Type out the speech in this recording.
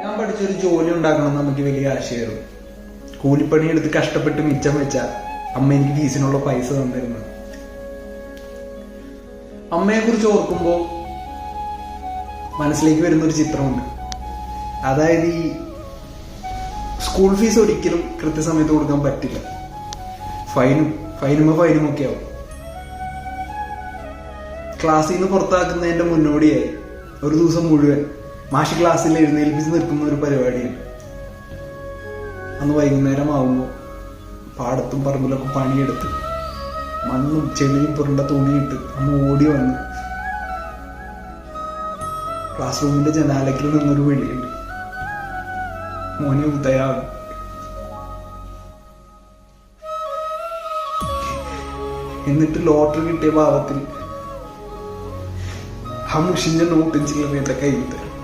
ഞാൻ പഠിച്ചൊരു ജോലി ഉണ്ടാക്കണം നമുക്ക് വലിയ ആശയമായിരുന്നു. കൂലിപ്പണി എടുത്ത് കഷ്ടപ്പെട്ട് മിച്ചം വെച്ച അമ്മ എനിക്ക് ഫീസിനുള്ള പൈസ തന്നിരുന്നു. അമ്മയെ കുറിച്ച് ഓർക്കുമ്പോൾ മനസ്സിലേക്ക് വരുന്നൊരു ചിത്രമുണ്ട്. അതായത് ഈ സ്കൂൾ ഫീസ് ഒരിക്കലും കൃത്യസമയത്ത് കൊടുക്കാൻ പറ്റില്ല. ഫൈനും ഒക്കെ ആവും. ക്ലാസ്സിൽ നിന്ന് പുറത്താക്കുന്നതിന്റെ മുന്നോടിയായി ഒരു ദിവസം മുഴുവൻ മാഷി ക്ലാസ്സിൽ എഴുന്നേൽപ്പിച്ച് നിൽക്കുന്ന ഒരു പരിപാടിയുണ്ട്. അന്ന് വൈകുന്നേരം ആവുമ്പോൾ പാടത്തും പറമ്പിലൊക്കെ പണിയെടുത്ത് മണ്ണും ചെളിയും പുരണ്ട തുണിയിട്ട് അമ്മ ഓടി വന്ന് ക്ലാസ് റൂമിന്റെ ജനാലയ്ക്കിൽ നിന്നൊരു വിളിയുണ്ട്, മോനെ ഉദയാണ്. എന്നിട്ട് ലോട്ടറി കിട്ടിയ ഭാവത്തിൽ ആ മുഷിഞ്ഞ നോട്ടും ചില്ലറയൊക്കെ കയ്യിൽ തരും.